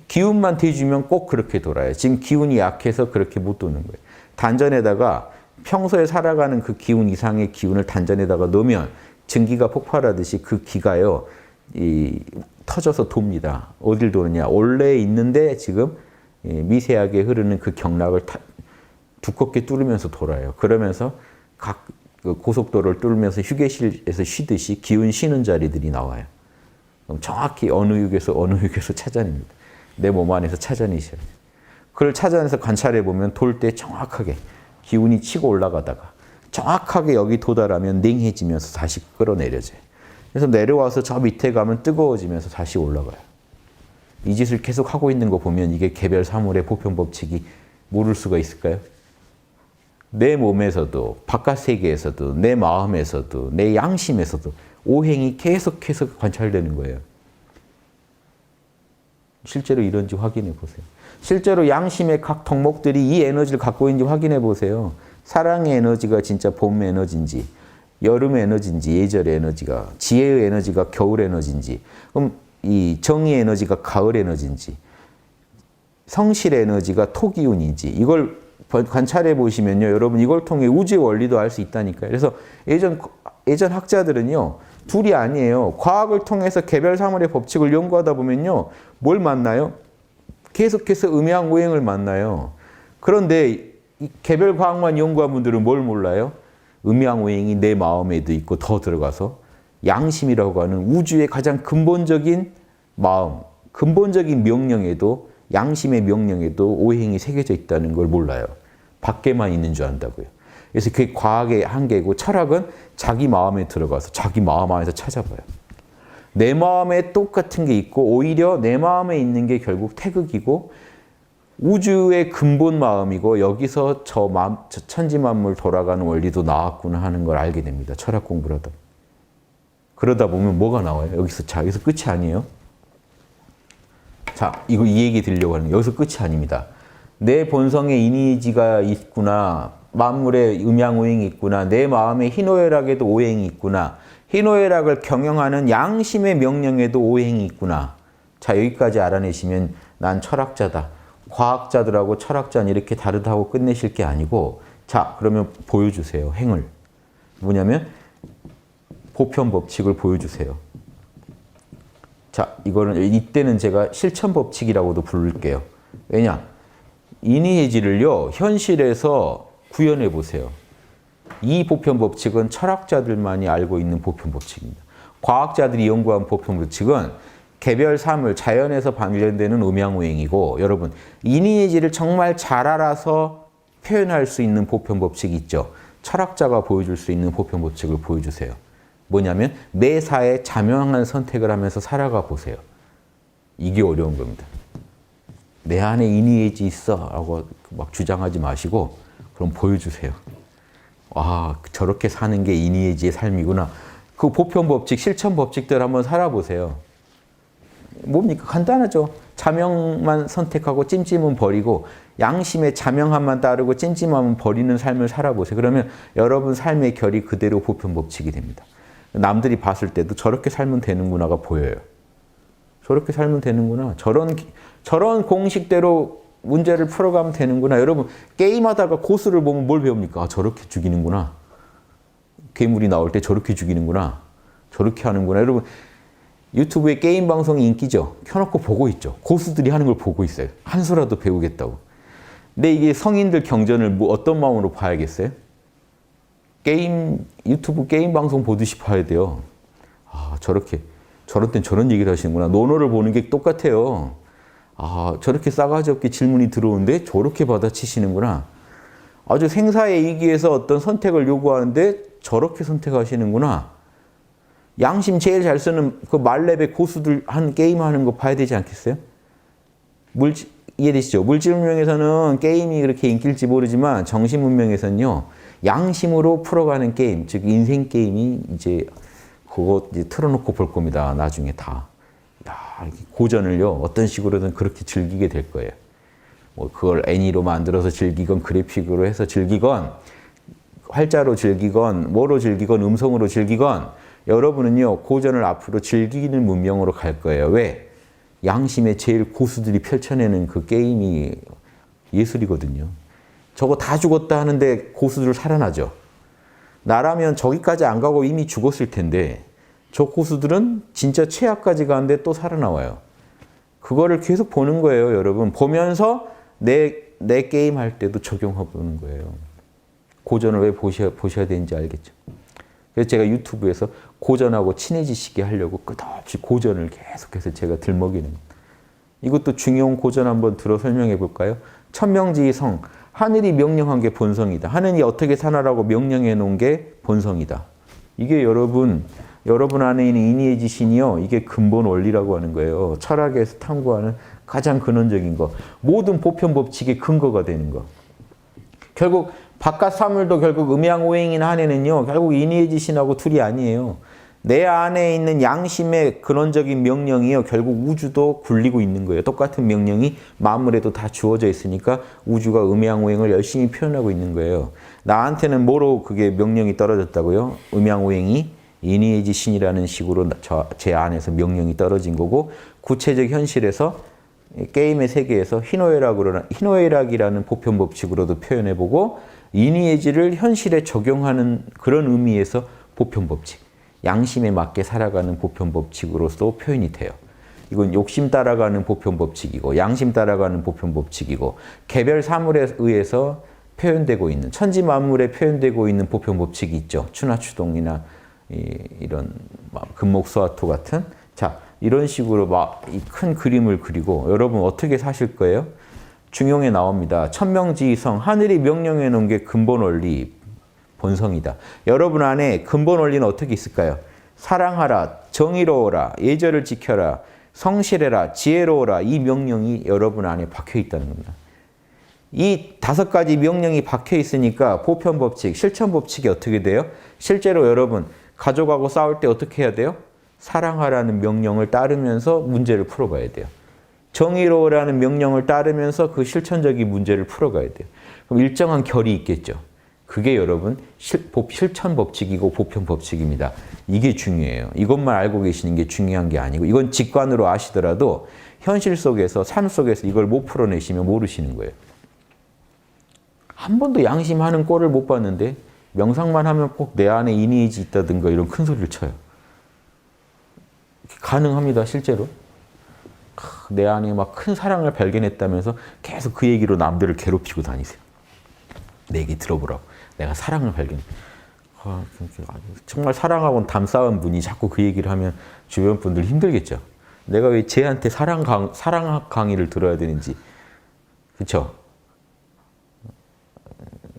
기운만 대주면 꼭 그렇게 돌아요. 지금 기운이 약해서 그렇게 못 도는 거예요. 단전에다가 평소에 살아가는 그 기운 이상의 기운을 단전에다가 넣으면 증기가 폭발하듯이 그 기가요. 터져서 돕니다. 어딜 도느냐. 원래 있는데 지금 미세하게 흐르는 그 경락을 두껍게 뚫으면서 돌아요. 그러면서 각 고속도로를 뚫으면서 휴게실에서 쉬듯이 기운 쉬는 자리들이 나와요. 그럼 정확히 어느 육에서 찾아냅니다. 내 몸 안에서 찾아내셔야 돼요. 그걸 찾아내서 관찰해 보면 돌 때 정확하게 기운이 치고 올라가다가 정확하게 여기 도달하면 냉해지면서 다시 끌어내려져요. 그래서 내려와서 저 밑에 가면 뜨거워지면서 다시 올라가요. 이 짓을 계속 하고 있는 거 보면 이게 개별 사물의 보편 법칙이 모를 수가 있을까요? 내 몸에서도 바깥 세계에서도 내 마음에서도 내 양심에서도 오행이 계속해서 관찰되는 거예요. 실제로 이런지 확인해 보세요. 실제로 양심의 각 덕목들이 이 에너지를 갖고 있는지 확인해 보세요. 사랑의 에너지가 진짜 봄 에너지인지 여름 에너지인지 예절의 에너지가 지혜의 에너지가 겨울 에너지인지 그럼 이 정의의 에너지가 가을 에너지인지 성실의 에너지가 토기운인지 이걸 관찰해 보시면요. 여러분 이걸 통해 우주의 원리도 알 수 있다니까요. 그래서 예전 학자들은요. 둘이 아니에요. 과학을 통해서 개별 사물의 법칙을 연구하다 보면요. 뭘 만나요? 계속해서 음양오행을 만나요. 그런데 이 개별 과학만 연구한 분들은 뭘 몰라요? 음양오행이 내 마음에도 있고 더 들어가서 양심이라고 하는 우주의 가장 근본적인 마음, 근본적인 명령에도 양심의 명령에도 오행이 새겨져 있다는 걸 몰라요. 밖에만 있는 줄 안다고요. 그래서 그게 과학의 한계고 철학은 자기 마음에 들어가서 자기 마음 안에서 찾아봐요. 내 마음에 똑같은 게 있고 오히려 내 마음에 있는 게 결국 태극이고 우주의 근본 마음이고 여기서 저 천지만물 돌아가는 원리도 나왔구나 하는 걸 알게 됩니다. 철학 공부를 하다. 그러다 보면 뭐가 나와요? 여기서 끝이 아니에요. 자, 이 얘기 드리려고 하는 여기서 끝이 아닙니다. 내 본성에 이니지가 있구나. 만물에 음양오행이 있구나. 내 마음에 희노애락에도 오행이 있구나. 희노애락을 경영하는 양심의 명령에도 오행이 있구나. 자, 여기까지 알아내시면 난 철학자다. 과학자들하고 철학자는 이렇게 다르다고 끝내실 게 아니고 자, 그러면 보여주세요. 행을. 뭐냐면 보편 법칙을 보여주세요. 자, 이때는 제가 실천 법칙이라고도 부를게요. 왜냐? 인의해지를요, 현실에서 구현해 보세요. 이 보편 법칙은 철학자들만이 알고 있는 보편 법칙입니다. 과학자들이 연구한 보편 법칙은 개별 사물, 자연에서 발견되는 음양오행이고, 여러분, 인의해지를 정말 잘 알아서 표현할 수 있는 보편 법칙이 있죠. 철학자가 보여줄 수 있는 보편 법칙을 보여주세요. 뭐냐면 매사에 자명한 선택을 하면서 살아가 보세요. 이게 어려운 겁니다. 내 안에 인의해지 있어 라고 막 주장하지 마시고 그럼 보여주세요. 와, 저렇게 사는 게 인의해지의 삶이구나. 그 보편 법칙, 실천 법칙들 한번 살아보세요. 뭡니까? 간단하죠. 자명만 선택하고 찜찜은 버리고 양심의 자명함만 따르고 찜찜함은 버리는 삶을 살아보세요. 그러면 여러분 삶의 결이 그대로 보편 법칙이 됩니다. 남들이 봤을 때도 저렇게 살면 되는구나가 보여요. 저렇게 살면 되는구나. 저런 공식대로 문제를 풀어가면 되는구나. 여러분 게임하다가 고수를 보면 뭘 배웁니까? 아, 저렇게 죽이는구나. 괴물이 나올 때 저렇게 죽이는구나. 저렇게 하는구나. 여러분 유튜브에 게임 방송이 인기죠. 켜놓고 보고 있죠. 고수들이 하는 걸 보고 있어요. 한 수라도 배우겠다고. 근데 이게 성인들 경전을 뭐 어떤 마음으로 봐야겠어요? 유튜브 게임 방송 보듯이 봐야 돼요. 아, 저럴 땐 저런 얘기를 하시는구나. 논어를 보는 게 똑같아요. 아, 저렇게 싸가지 없게 질문이 들어오는데 저렇게 받아치시는구나. 아주 생사의 이기에서 어떤 선택을 요구하는데 저렇게 선택하시는구나. 양심 제일 잘 쓰는 그 말렙의 고수들 한 게임 하는 거 봐야 되지 않겠어요? 이해되시죠? 물질 문명에서는 게임이 그렇게 인기일지 모르지만 정신 문명에서는요, 양심으로 풀어가는 게임, 즉 인생 게임이 이제 그거 이제 틀어놓고 볼 겁니다. 나중에 다. 야, 고전을요, 어떤 식으로든 그렇게 즐기게 될 거예요. 뭐 그걸 애니로 만들어서 즐기건 그래픽으로 해서 즐기건 활자로 즐기건 뭐로 즐기건 음성으로 즐기건 여러분은요, 고전을 앞으로 즐기는 문명으로 갈 거예요. 왜? 양심의 제일 고수들이 펼쳐내는 그 게임이 예술이거든요. 저거 다 죽었다 하는데 고수들 살아나죠. 나라면 저기까지 안 가고 이미 죽었을 텐데 저 고수들은 진짜 최악까지 가는데 또 살아나와요. 그거를 계속 보는 거예요, 여러분. 보면서 내 게임 할 때도 적용해 보는 거예요. 고전을 왜 보셔야 되는지 알겠죠? 그래서 제가 유튜브에서 고전하고 친해지시게 하려고 끝없이 고전을 계속해서 제가 들먹이는 거예요. 이것도 중용 고전 한번 들어 설명해 볼까요? 천명지성, 하늘이 명령한 게 본성이다. 하늘이 어떻게 살아라고 명령해 놓은 게 본성이다. 이게 여러분 안에 있는 인의의 지신이요. 이게 근본 원리라고 하는 거예요. 철학에서 탐구하는 가장 근원적인 거. 모든 보편 법칙의 근거가 되는 거. 결국 바깥 사물도 결국 음양오행인 한에는요. 결국 인의의 지신하고 둘이 아니에요. 내 안에 있는 양심의 근원적인 명령이요. 결국 우주도 굴리고 있는 거예요. 똑같은 명령이 만물에도 다 주어져 있으니까 우주가 음양오행을 열심히 표현하고 있는 거예요. 나한테는 뭐로 그게 명령이 떨어졌다고요? 음양오행이 인의의 지신이라는 식으로 제 안에서 명령이 떨어진 거고 구체적 현실에서 게임의 세계에서 희노애락이라는 보편 법칙으로도 표현해보고 인의의 지를 현실에 적용하는 그런 의미에서 보편 법칙. 양심에 맞게 살아가는 보편 법칙으로서 표현이 돼요. 이건 욕심 따라가는 보편 법칙이고 양심 따라가는 보편 법칙이고 개별 사물에 의해서 표현되고 있는 천지 만물에 표현되고 있는 보편 법칙이 있죠. 추나추동이나 이런 금목소화토 같은 자 이런 식으로 막 이 큰 그림을 그리고 여러분 어떻게 사실 거예요? 중용에 나옵니다. 천명지성 하늘이 명령해 놓은 게 근본 원리 본성이다. 여러분 안에 근본 원리는 어떻게 있을까요? 사랑하라, 정의로워라, 예절을 지켜라, 성실해라, 지혜로워라 이 명령이 여러분 안에 박혀 있다는 겁니다. 이 5가지 명령이 박혀 있으니까 보편 법칙, 실천 법칙이 어떻게 돼요? 실제로 여러분 가족하고 싸울 때 어떻게 해야 돼요? 사랑하라는 명령을 따르면서 문제를 풀어가야 돼요. 정의로워라는 명령을 따르면서 그 실천적인 문제를 풀어가야 돼요. 그럼 일정한 결이 있겠죠. 그게 여러분 실천 법칙이고 보편 법칙입니다. 이게 중요해요. 이것만 알고 계시는 게 중요한 게 아니고 이건 직관으로 아시더라도 현실 속에서 삶 속에서 이걸 못 풀어내시면 모르시는 거예요. 한 번도 양심하는 꼴을 못 봤는데 명상만 하면 꼭 내 안에 인의지 있다든가 이런 큰 소리를 쳐요. 가능합니다, 실제로. 내 안에 막 큰 사랑을 발견했다면서 계속 그 얘기로 남들을 괴롭히고 다니세요. 내 얘기 들어보라고. 내가 사랑을 발견. 정말 사랑하고는 담싸운 분이 자꾸 그 얘기를 하면 주변 분들 힘들겠죠. 내가 왜 쟤한테 사랑 강의를 들어야 되는지. 그렇죠?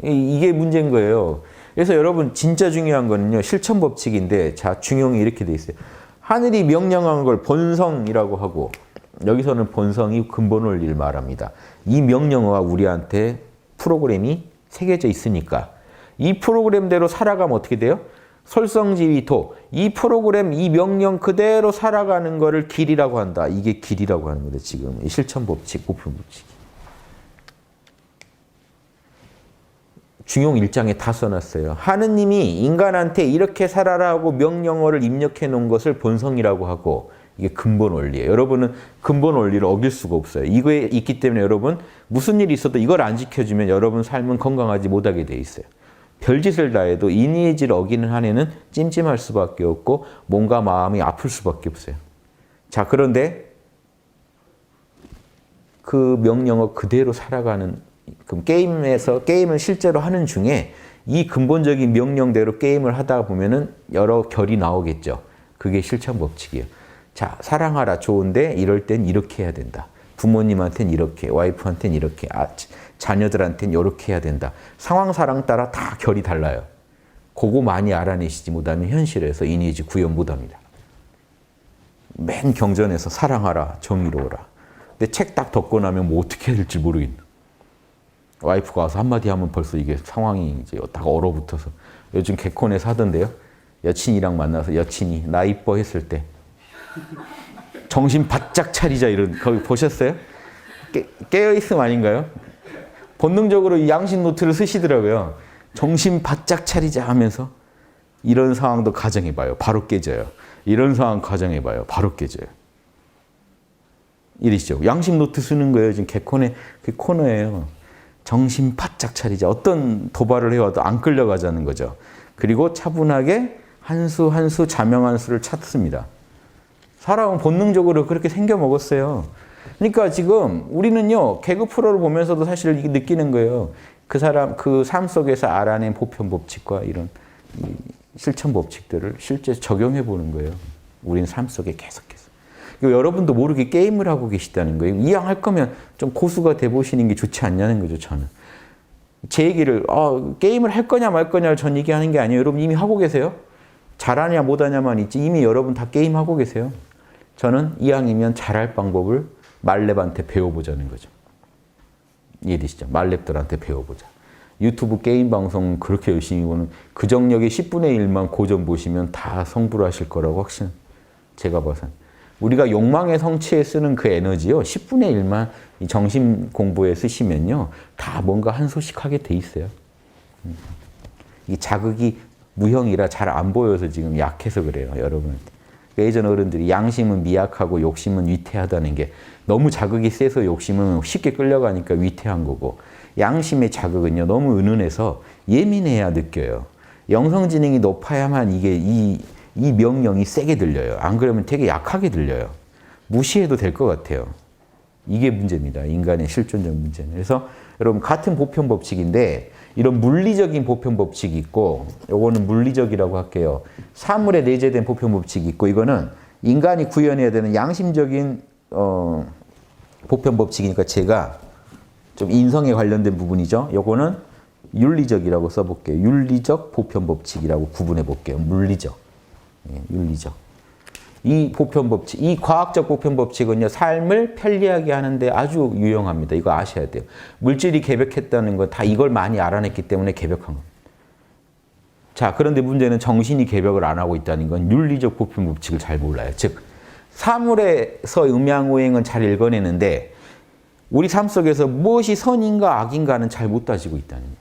이게 문제인 거예요. 그래서 여러분 진짜 중요한 거는요. 실천 법칙인데 자 중용이 이렇게 돼 있어요. 하늘이 명령한 걸 본성이라고 하고 여기서는 본성이 근본 원리를 말합니다. 이 명령어가 우리한테 프로그램이 새겨져 있으니까 이 프로그램대로 살아가면 어떻게 돼요? 설성지위토. 이 프로그램, 이 명령 그대로 살아가는 거를 길이라고 한다. 이게 길이라고 하는 거예요. 지금 실천 법칙, 보편 법칙. 중용 1장에 다 써놨어요. 하느님이 인간한테 이렇게 살아라고 명령어를 입력해 놓은 것을 본성이라고 하고 이게 근본 원리예요. 여러분은 근본 원리를 어길 수가 없어요. 이거에 있기 때문에 여러분 무슨 일이 있어도 이걸 안 지켜주면 여러분 삶은 건강하지 못하게 돼 있어요. 별짓을 다 해도 이니에지를 어기는 한 해는 찜찜할 수밖에 없고 몸과 마음이 아플 수밖에 없어요. 자, 그런데 그 명령어 그대로 살아가는, 그럼 게임을 실제로 하는 중에 이 근본적인 명령대로 게임을 하다 보면은 여러 결이 나오겠죠. 그게 실천 법칙이에요. 자, 사랑하라 좋은데 이럴 땐 이렇게 해야 된다. 부모님한테는 이렇게, 와이프한테는 이렇게, 자녀들한테는 이렇게 해야 된다. 상황 사랑 따라 다 결이 달라요. 그거 많이 알아내시지 못하면 현실에서 이니지 구현 못합니다. 맨 경전에서 사랑하라, 정의로워라. 근데 책 딱 덮고 나면 뭐 어떻게 해야 될지 모르겠네. 와이프가 와서 한마디 하면 벌써 이게 상황이 이제 딱 얼어붙어서. 요즘 개콘에서 하던데요. 여친이랑 만나서 여친이 나 이뻐 했을 때 정신 바짝 차리자 이런, 거기 보셨어요? 깨어있음 아닌가요? 본능적으로 이 양심 노트를 쓰시더라고요. 정신 바짝 차리자 하면서 이런 상황도 가정해봐요. 바로 깨져요. 이런 상황 가정해봐요. 바로 깨져요. 이러시죠. 양심 노트 쓰는 거예요. 지금 개콘의 그 코너예요. 정신 바짝 차리자. 어떤 도발을 해와도 안 끌려가자는 거죠. 그리고 차분하게 한 수 한 수 자명한 수를 찾습니다. 사람은 본능적으로 그렇게 생겨 먹었어요. 그러니까 지금 우리는요, 개그 프로를 보면서도 사실 느끼는 거예요. 그 사람, 그 삶 속에서 알아낸 보편 법칙과 이런 실천 법칙들을 실제 적용해 보는 거예요. 우리는 삶 속에 계속해서. 여러분도 모르게 게임을 하고 계시다는 거예요. 이왕 할 거면 좀 고수가 돼 보시는 게 좋지 않냐는 거죠, 저는. 제 얘기를, 게임을 할 거냐 말 거냐를 전 얘기하는 게 아니에요. 여러분 이미 하고 계세요. 잘하냐 못하냐만 있지 이미 여러분 다 게임하고 계세요. 저는 이왕이면 잘할 방법을 말렙한테 배워보자는 거죠. 이해되시죠? 말렙들한테 배워보자. 유튜브 게임 방송 그렇게 열심히 보는 그 정력의 10분의 1만 고전 보시면 다 성불 하실 거라고 확신. 제가 봐선. 우리가 욕망의 성취에 쓰는 그 에너지요. 10분의 1만 정신 공부에 쓰시면요. 다 뭔가 한 소식 하게 돼 있어요. 이 자극이 무형이라 잘 안 보여서 지금 약해서 그래요. 여러분한테. 예전 어른들이 양심은 미약하고 욕심은 위태하다는 게 너무 자극이 세서 욕심은 쉽게 끌려가니까 위태한 거고 양심의 자극은요. 너무 은은해서 예민해야 느껴요. 영성지능이 높아야만 이게 이 명령이 세게 들려요. 안 그러면 되게 약하게 들려요. 무시해도 될 것 같아요. 이게 문제입니다. 인간의 실존적 문제는. 그래서 여러분 같은 보편 법칙인데 이런 물리적인 보편 법칙이 있고 요거는 물리적이라고 할게요. 사물에 내재된 보편 법칙이 있고 이거는 인간이 구현해야 되는 양심적인 보편 법칙이니까 제가 좀 인성에 관련된 부분이죠. 요거는 윤리적이라고 써볼게요. 윤리적 보편 법칙이라고 구분해 볼게요. 물리적. 예, 윤리적. 이 보편 법칙, 이 과학적 보편 법칙은요, 삶을 편리하게 하는데 아주 유용합니다. 이거 아셔야 돼요. 물질이 개벽했다는 건 다 이걸 많이 알아냈기 때문에 개벽한 겁니다. 자, 그런데 문제는 정신이 개벽을 안 하고 있다는 건 윤리적 보편 법칙을 잘 몰라요. 즉, 사물에서 음양오행은 잘 읽어내는데 우리 삶 속에서 무엇이 선인가 악인가는 잘 못 따지고 있다는 거예요.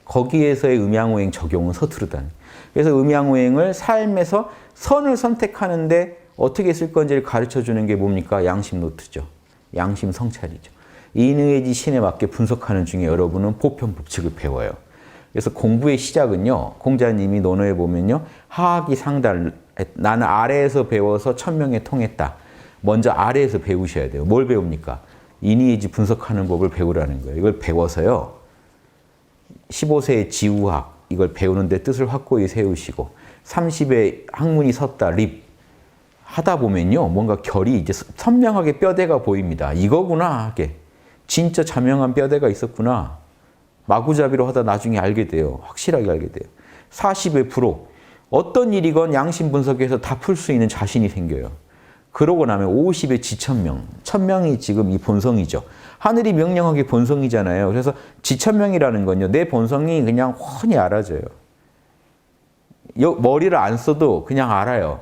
거기에서의 음양오행 적용은 서투르다는 거예요. 그래서 음양오행을 삶에서 선을 선택하는데 어떻게 쓸 건지를 가르쳐주는 게 뭡니까? 양심 노트죠. 양심 성찰이죠. 인의지 신에 맞게 분석하는 중에 여러분은 보편 법칙을 배워요. 그래서 공부의 시작은요. 공자님이 논어에 보면요. 하악이 상달, 나는 아래에서 배워서 천명에 통했다. 먼저 아래에서 배우셔야 돼요. 뭘 배웁니까? 인의지 분석하는 법을 배우라는 거예요. 이걸 배워서요. 15세의 지우학, 이걸 배우는데 뜻을 확고히 세우시고 30에 학문이 섰다, 립 하다 보면요. 뭔가 결이 이제 선명하게 뼈대가 보입니다. 이거구나 하게. 진짜 자명한 뼈대가 있었구나. 마구잡이로 하다 나중에 알게 돼요. 확실하게 알게 돼요. 40의 프로. 어떤 일이건 양심 분석해서 다 풀 수 있는 자신이 생겨요. 그러고 나면 50의 지천명. 천명이 지금 이 본성이죠. 하늘이 명령하게 본성이잖아요. 그래서 지천명이라는 건요. 내 본성이 그냥 훤히 알아져요. 머리를 안 써도 그냥 알아요.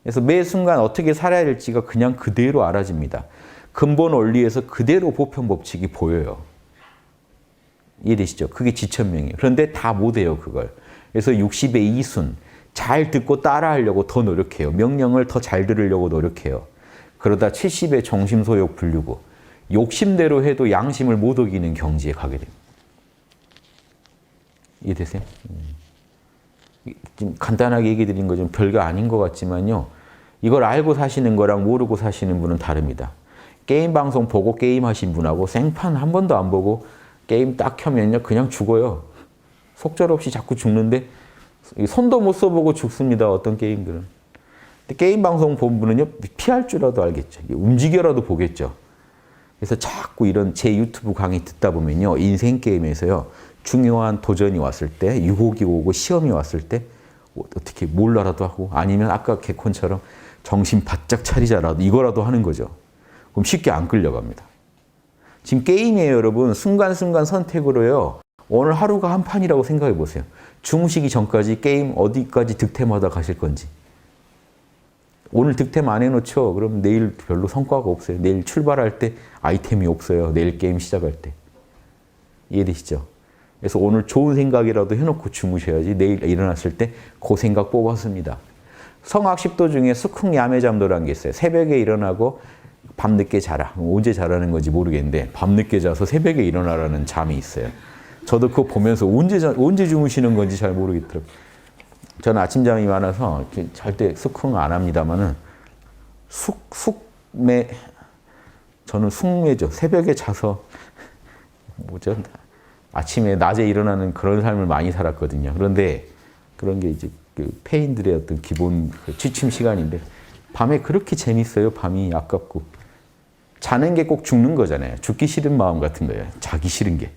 그래서 매 순간 어떻게 살아야 될지가 그냥 그대로 알아집니다. 근본 원리에서 그대로 보편 법칙이 보여요. 이해되시죠? 그게 지천명이에요. 그런데 다 못해요, 그걸. 그래서 60의 이순. 잘 듣고 따라하려고 더 노력해요. 명령을 더 잘 들으려고 노력해요. 그러다 70의 정심소욕 불류고 욕심대로 해도 양심을 못 어기는 경지에 가게 됩니다. 이해되세요? 지금 간단하게 얘기 드린 거 좀 별거 아닌 것 같지만요. 이걸 알고 사시는 거랑 모르고 사시는 분은 다릅니다. 게임 방송 보고 게임 하신 분하고 생판 한 번도 안 보고 게임 딱 켜면요. 그냥 죽어요. 속절없이 자꾸 죽는데 손도 못 써보고 죽습니다. 어떤 게임들은. 근데 게임 방송 본 분은요. 피할 줄라도 알겠죠. 움직여라도 보겠죠. 그래서 자꾸 이런 제 유튜브 강의 듣다 보면요. 인생 게임에서요. 중요한 도전이 왔을 때, 유혹이 오고 시험이 왔을 때 어떻게 몰라라도 하고 아니면 아까 개콘처럼 정신 바짝 차리자라도 이거라도 하는 거죠. 그럼 쉽게 안 끌려갑니다. 지금 게임이에요, 여러분. 순간순간 선택으로요. 오늘 하루가 한 판이라고 생각해 보세요. 주무시기 전까지 게임 어디까지 득템하다 가실 건지. 오늘 득템 안 해놓죠? 그럼 내일 별로 성과가 없어요. 내일 출발할 때 아이템이 없어요. 내일 게임 시작할 때. 이해되시죠? 그래서 오늘 좋은 생각이라도 해놓고 주무셔야지 내일 일어났을 때 그 생각 뽑았습니다. 성악십도 중에 수쿵야매잠도라는 게 있어요. 새벽에 일어나고 밤늦게 자라. 언제 자라는 건지 모르겠는데 밤늦게 자서 새벽에 일어나라는 잠이 있어요. 저도 그거 보면서 언제 주무시는 건지 잘 모르겠더라고요. 저는 아침잠이 많아서 잘 때 수쿵 안 합니다만은 숙매 저는 숙매죠. 새벽에 자서 뭐죠? 아침에 낮에 일어나는 그런 삶을 많이 살았거든요. 그런데 그런 게 이제 그 폐인들의 어떤 기본 그 취침 시간인데 밤에 그렇게 재밌어요. 밤이 아깝고 자는 게 꼭 죽는 거잖아요. 죽기 싫은 마음 같은 거예요. 자기 싫은 게.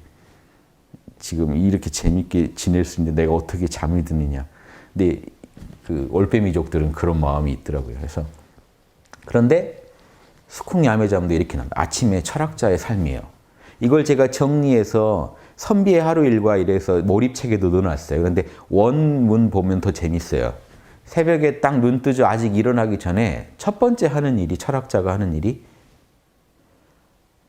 지금 이렇게 재밌게 지낼 수 있는데 내가 어떻게 잠이 드느냐. 근데 그 올빼미족들은 그런 마음이 있더라고요. 그래서 그런데 수쿵야매잠도 이렇게 나옵니다. 아침에 철학자의 삶이에요. 이걸 제가 정리해서 선비의 하루 일과 이래서 몰입책에도 넣어놨어요. 그런데 원문 보면 더 재밌어요. 새벽에 딱 눈 뜨죠. 아직 일어나기 전에 첫 번째 하는 일이 철학자가 하는 일이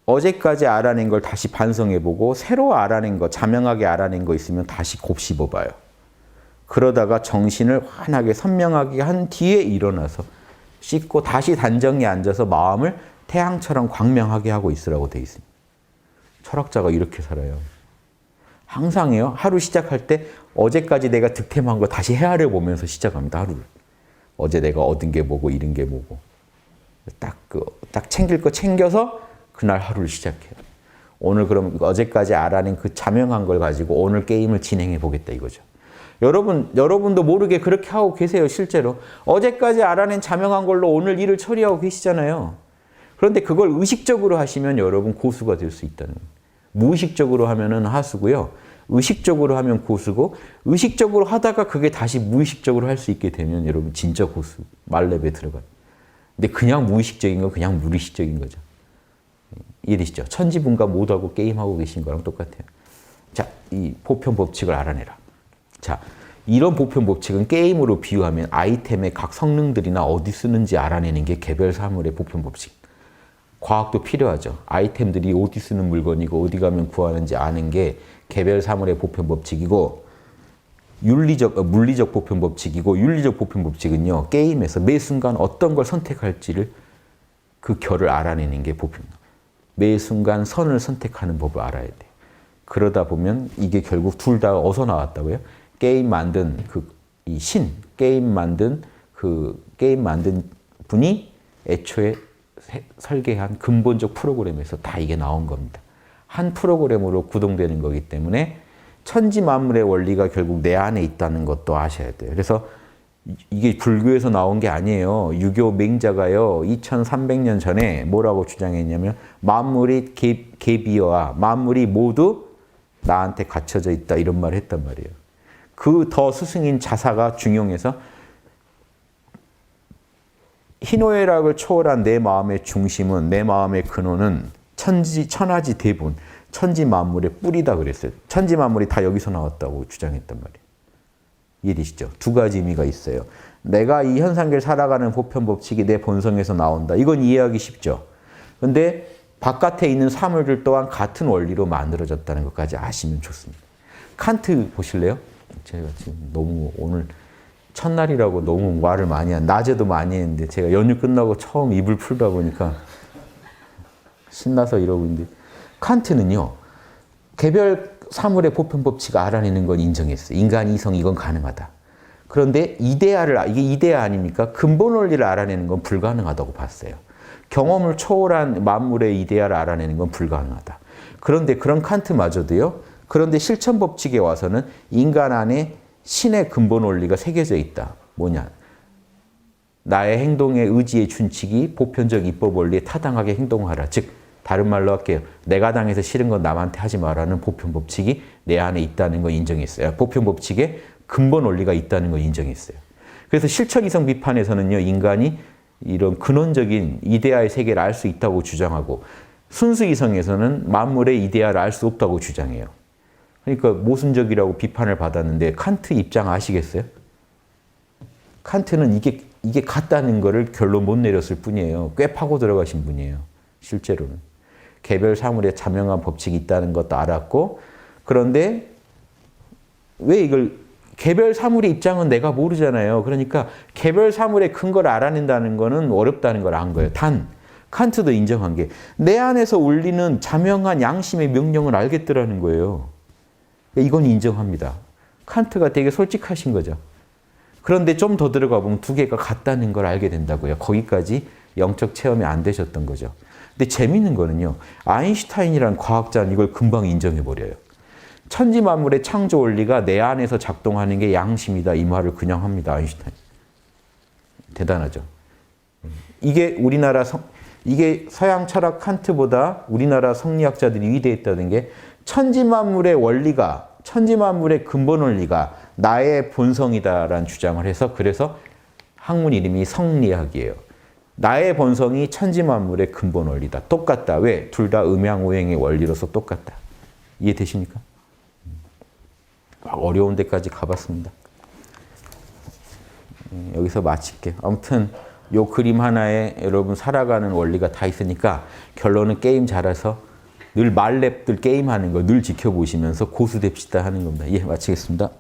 어제까지 알아낸 걸 다시 반성해보고 새로 알아낸 거, 자명하게 알아낸 거 있으면 다시 곱씹어봐요. 그러다가 정신을 환하게 선명하게 한 뒤에 일어나서 씻고 다시 단정히 앉아서 마음을 태양처럼 광명하게 하고 있으라고 돼 있습니다. 철학자가 이렇게 살아요. 항상요. 하루 시작할 때 어제까지 내가 득템한 거 다시 헤아려 보면서 시작합니다. 하루를. 어제 내가 얻은 게 뭐고 잃은 게 뭐고. 딱 챙길 거 챙겨서 그날 하루를 시작해요. 오늘 그럼 어제까지 알아낸 그 자명한 걸 가지고 오늘 게임을 진행해 보겠다 이거죠. 여러분도 모르게 그렇게 하고 계세요. 실제로. 어제까지 알아낸 자명한 걸로 오늘 일을 처리하고 계시잖아요. 그런데 그걸 의식적으로 하시면 여러분 고수가 될 수 있다는 거예요. 무의식적으로 하면은 하수고요. 의식적으로 하면 고수고 의식적으로 하다가 그게 다시 무의식적으로 할 수 있게 되면 여러분 진짜 고수, 말렙에 들어가요. 근데 그냥 무의식적인 건 그냥 무의식적인 거죠. 이해되시죠? 천지분간 못하고 게임하고 계신 거랑 똑같아요. 자, 이 보편 법칙을 알아내라. 자, 이런 보편 법칙은 게임으로 비유하면 아이템의 각 성능들이나 어디 쓰는지 알아내는 게 개별 사물의 보편 법칙. 과학도 필요하죠. 아이템들이 어디 쓰는 물건이고 어디 가면 구하는지 아는 게 개별 사물의 보편 법칙이고 물리적 보편 법칙이고 윤리적 보편 법칙은요. 게임에서 매 순간 어떤 걸 선택할지를 그 결을 알아내는 게 보편. 매 순간 선을 선택하는 법을 알아야 돼. 그러다 보면 이게 결국 둘 다 어디서 나왔다고요? 게임 만든 게임 만든 분이 애초에 설계한 근본적 프로그램에서 다 이게 나온 겁니다. 한 프로그램으로 구동되는 거기 때문에 천지 만물의 원리가 결국 내 안에 있다는 것도 아셔야 돼요. 그래서 이게 불교에서 나온 게 아니에요. 유교 맹자가요. 2300년 전에 뭐라고 주장했냐면 만물이 개비어와 만물이 모두 나한테 갖춰져 있다 이런 말을 했단 말이에요. 그 더 스승인 자사가 중용해서 희노애락을 초월한 내 마음의 중심은 내 마음의 근원은 천하지 대본, 천지 만물의 뿌리다 그랬어요. 천지 만물이 다 여기서 나왔다고 주장했단 말이에요. 이해되시죠? 두 가지 의미가 있어요. 내가 이 현상계를 살아가는 보편 법칙이 내 본성에서 나온다. 이건 이해하기 쉽죠. 근데 바깥에 있는 사물들 또한 같은 원리로 만들어졌다는 것까지 아시면 좋습니다. 칸트 보실래요? 제가 지금 너무 오늘 첫날이라고 너무 말을 많이 낮에도 많이 했는데 제가 연휴 끝나고 처음 입을 풀다 보니까 신나서 이러고 있는데 칸트는요. 개별 사물의 보편 법칙을 알아내는 건 인정했어요. 인간 이성 이건 가능하다. 그런데 이게 이데아 아닙니까? 근본 원리를 알아내는 건 불가능하다고 봤어요. 경험을 초월한 만물의 이데아를 알아내는 건 불가능하다. 그런데 그런 칸트마저도요. 그런데 실천 법칙에 와서는 인간 안에 신의 근본 원리가 새겨져 있다. 뭐냐? 나의 행동의 의지의 준칙이 보편적 입법 원리에 타당하게 행동하라. 즉 다른 말로 할게요. 내가 당해서 싫은 건 남한테 하지 마라는 보편 법칙이 내 안에 있다는 걸 인정했어요. 보편 법칙에 근본 원리가 있다는 걸 인정했어요. 그래서 실천 이성 비판에서는요. 인간이 이런 근원적인 이데아의 세계를 알 수 있다고 주장하고 순수 이성에서는 만물의 이데아를 알 수 없다고 주장해요. 그러니까 모순적이라고 비판을 받았는데 칸트 입장 아시겠어요? 칸트는 이게 같다는 거를 결론 못 내렸을 뿐이에요. 꽤 파고 들어가신 분이에요. 실제로는. 개별 사물에 자명한 법칙이 있다는 것도 알았고 그런데 왜 이걸 개별 사물의 입장은 내가 모르잖아요. 그러니까 개별 사물의 근거를 알아낸다는 거는 어렵다는 걸 안 거예요. 단 칸트도 인정한 게 내 안에서 울리는 자명한 양심의 명령을 알겠더라는 거예요. 이건 인정합니다. 칸트가 되게 솔직하신 거죠. 그런데 좀 더 들어가 보면 두 개가 같다는 걸 알게 된다고요. 거기까지 영적 체험이 안 되셨던 거죠. 근데 재밌는 거는요. 아인슈타인이라는 과학자는 이걸 금방 인정해버려요. 천지만물의 창조 원리가 내 안에서 작동하는 게 양심이다. 이 말을 그냥 합니다. 아인슈타인. 대단하죠. 이게 서양 철학 칸트보다 우리나라 성리학자들이 위대했다는 게 천지만물의 원리가, 천지만물의 근본 원리가 나의 본성이다라는 주장을 해서 그래서 학문 이름이 성리학이에요. 나의 본성이 천지만물의 근본 원리다. 똑같다. 왜? 둘 다 음양오행의 원리로서 똑같다. 이해되십니까? 어려운 데까지 가봤습니다. 여기서 마칠게요. 아무튼 요 그림 하나에 여러분 살아가는 원리가 다 있으니까 결론은 게임 잘해서 늘 말렙들 게임하는 거 늘 지켜보시면서 고수 됩시다 하는 겁니다. 예, 마치겠습니다.